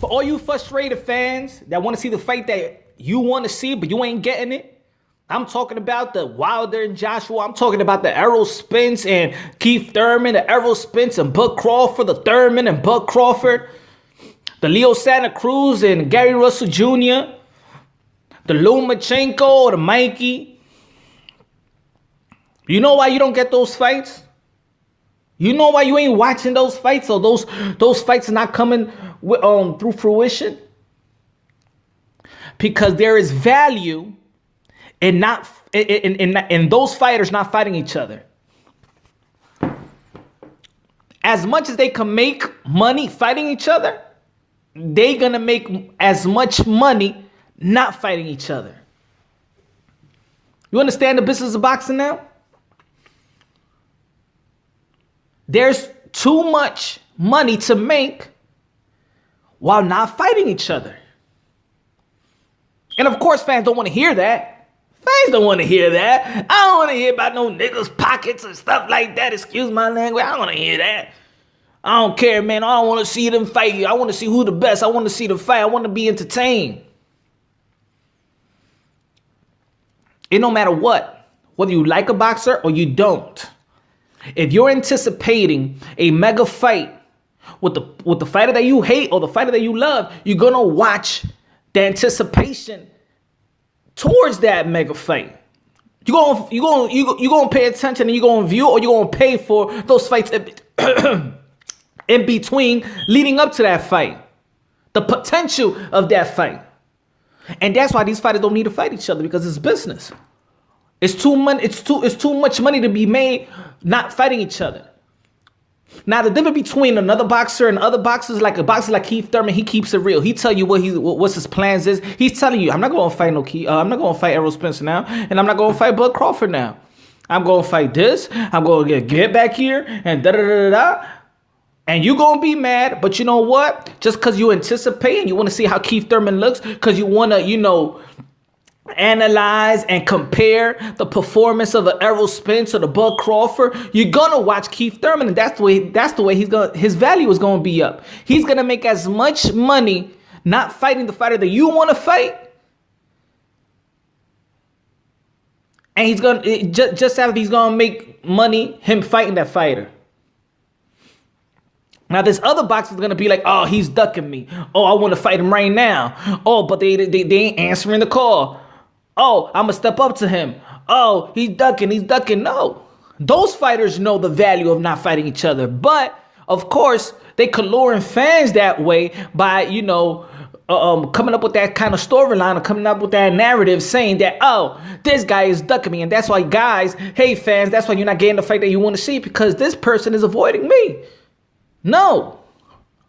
For all you frustrated fans that want to see the fight that you want to see, but you ain't getting it, I'm talking about the Wilder and Joshua. I'm talking about the Errol Spence and Keith Thurman, the Errol Spence and Bud Crawford, the Thurman and Bud Crawford, the Leo Santa Cruz and Gary Russell Jr., the Lomachenko, the Mikey. You know why you don't get those fights? You know why you ain't watching those fights, or those fights are not coming through fruition? Because there is value in those fighters not fighting each other. As much as they can make money fighting each other, they gonna make as much money not fighting each other. You understand the business of boxing now? There's too much money to make while not fighting each other. And of course, fans don't want to hear that. Fans don't want to hear that. I don't want to hear about no niggas' pockets and stuff like that. Excuse my language. I don't want to hear that. I don't care, man. I don't want to see them fight. I want to see who the best. I want to see the fight. I want to be entertained. It no matter what, whether you like a boxer or you don't. If you're anticipating a mega fight with the fighter that you hate or the fighter that you love, you're gonna watch the anticipation towards that mega fight. You're gonna pay attention and you're gonna view, or you're gonna pay for those fights in between, leading up to that fight, the potential of that fight. And that's why these fighters don't need to fight each other, because it's business. It's too much money to be made not fighting each other. Now, the difference between another boxer and other boxers, like a boxer like Keith Thurman, he keeps it real. He tell you what's his plans is. He's telling you, I'm not going to fight I'm not going to fight Errol Spence now, and I'm not going to fight Bud Crawford now. I'm going to fight this. I'm going to get back here and da da da da da. And you're going to be mad, but you know what? Just because you anticipate and you want to see how Keith Thurman looks, because you want to, analyze and compare the performance of the Errol Spence or the Bud Crawford, you're gonna watch Keith Thurman, and that's the way his value is gonna be up. He's gonna make as much money not fighting the fighter that you want to fight, and he's gonna just after he's gonna make money him fighting that fighter. Now, this other boxer is going to be like, oh, he's ducking me. Oh, I want to fight him right now. Oh, but they ain't answering the call. Oh, I'm going to step up to him. Oh, he's ducking. No. Those fighters know the value of not fighting each other. But, of course, they luring fans that way by, coming up with that kind of storyline or coming up with that narrative saying that, oh, this guy is ducking me. And that's why fans, that's why you're not getting the fight that you want to see, because this person is avoiding me. No,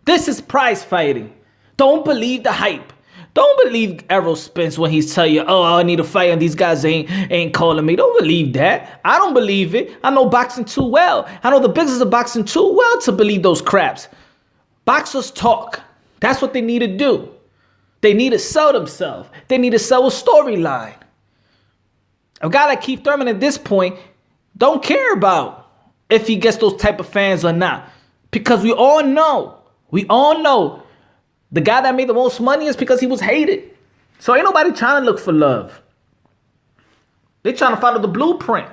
this is prize fighting. Don't believe the hype. Don't believe Errol Spence when he's telling you, oh, I need a fight and these guys ain't calling me. Don't believe that. I don't believe it. I know boxing too well. I know the business of boxing too well to believe those craps. Boxers talk. That's what they need to do. They need to sell themselves. They need to sell a storyline. A guy like Keith Thurman at this point don't care about if he gets those type of fans or not. Because we all know the guy that made the most money is because he was hated. So ain't nobody trying to look for love. They trying to follow the blueprint.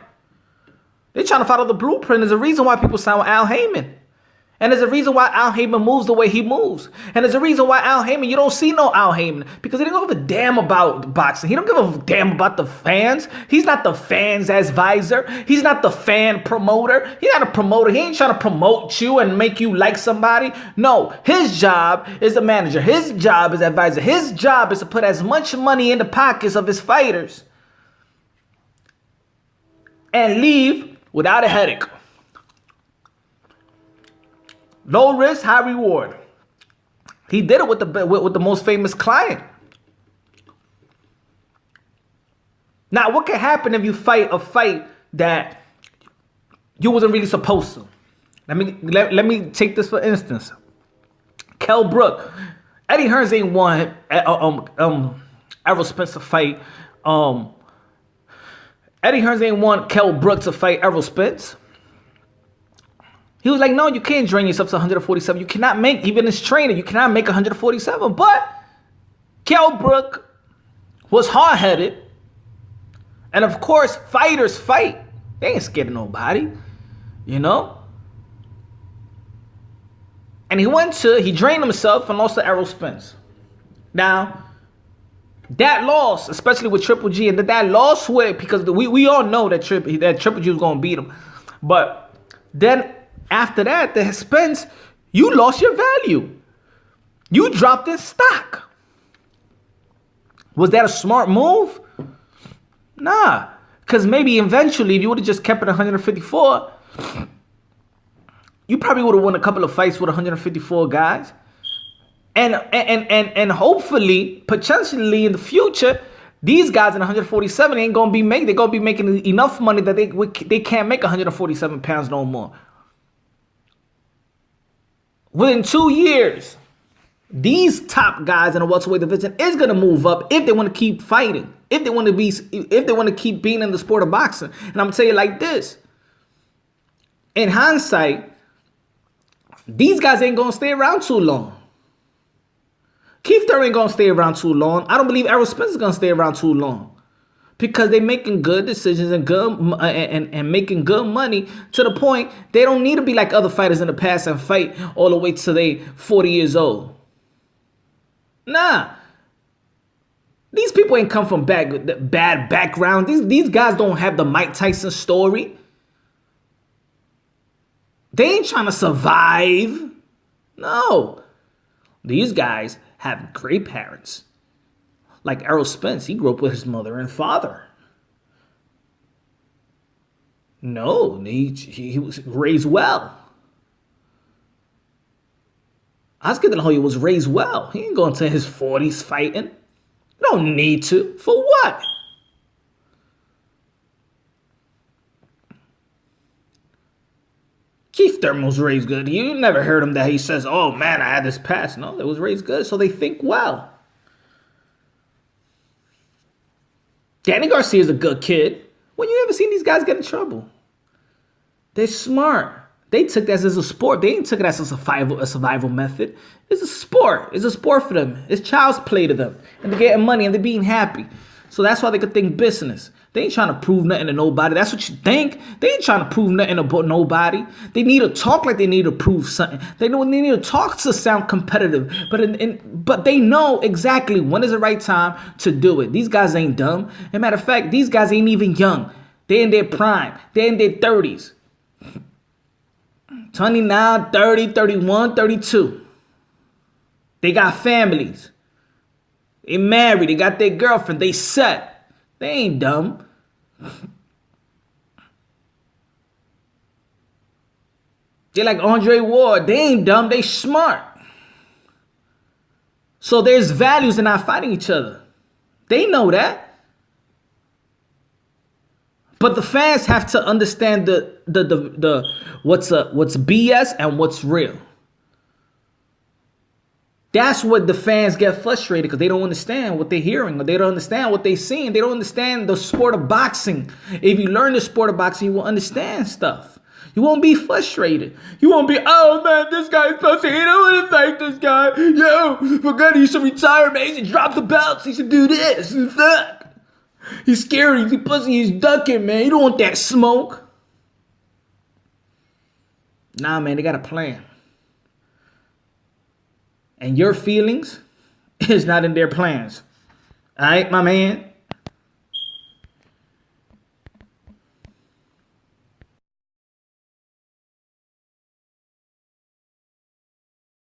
There's a reason why people sign with Al Heyman. And there's a reason why Al Heyman moves the way he moves. And there's a reason why Al Heyman, you don't see no Al Heyman, because he don't give a damn about boxing. He don't give a damn about the fans. He's not the fans' advisor. He's not the fan promoter. He's not a promoter. He ain't trying to promote you and make you like somebody. No, his job is the manager. His job is advisor. His job is to put as much money in the pockets of his fighters and leave without a headache. Low risk, high reward. He did it with the most famous client. Now, what can happen if you fight a fight that you wasn't really supposed to? Let me take this for instance. Kell Brook. Eddie Hearns ain't won Errol Spence to fight. Eddie Hearns ain't won Kell Brook to fight Errol Spence. He was like, no, you can't drain yourself to 147. You cannot make, even as trainer, you cannot make 147. But Kell Brook was hard-headed. And of course, fighters fight. They ain't scared of nobody, you know? And he drained himself and lost to Errol Spence. Now, that loss, especially with Triple G, and that loss with, because we all know that Triple G was going to beat him. But then after that, the Spence, you lost your value. You dropped in stock. Was that a smart move? Nah. Because maybe eventually, if you would have just kept it 154, you probably would have won a couple of fights with 154 guys. And hopefully, potentially in the future, these guys in 147 ain't gonna be they're gonna be making enough money that they can't make 147 pounds no more. Within 2 years, these top guys in the welterweight division is gonna move up if they want to keep fighting, if they want to keep being in the sport of boxing. And I'm gonna tell you like this: in hindsight, these guys ain't gonna stay around too long. Keith Thurman ain't gonna stay around too long. I don't believe Errol Spence is gonna stay around too long, because they're making good decisions and making good money to the point they don't need to be like other fighters in the past and fight all the way till they 40 years old. Nah. These people ain't come from bad background. These guys don't have the Mike Tyson story. They ain't trying to survive. No. These guys have great parents. Like Errol Spence, he grew up with his mother and father. No, he was raised well. Oscar De La Hoya was raised well. He ain't going to his 40s fighting. No need to. For what? Keith Thurman was raised good. You never heard him that he says, oh man, I had this past. No, they was raised good, so they think well. Danny Garcia's a good kid. When you ever seen these guys get in trouble? They're smart. They took that as a sport. They ain't took it as a survival method. It's a sport. It's a sport for them. It's child's play to them. And they're getting money and they're being happy. So that's why they could think business. They ain't trying to prove nothing to nobody. That's what you think. They ain't trying to prove nothing about nobody. They need to talk like they need to prove something. They need to talk to sound competitive. But they know exactly when is the right time to do it. These guys ain't dumb. As a matter of fact, these guys ain't even young. They're in their prime. They're in their 30s. 29, 30, 31, 32. They got families. They married. They got their girlfriend. They set. They ain't dumb. They're like Andre Ward. They ain't dumb. They smart. So there's values in not fighting each other. They know that. But the fans have to understand the what's BS and what's real. That's what the fans get frustrated, because they don't understand what they're hearing, or they don't understand what they're seeing. They don't understand the sport of boxing. If you learn the sport of boxing, you will understand stuff. You won't be frustrated. You won't be, oh man, this guy's pussy. I don't want to fight this guy. Yo, for God, he should retire, man. He should drop the belts. He should do this and that. He's scary. He's pussy. He's ducking, man. You don't want that smoke. Nah, man, they got a plan. And your feelings is not in their plans. All right, my man?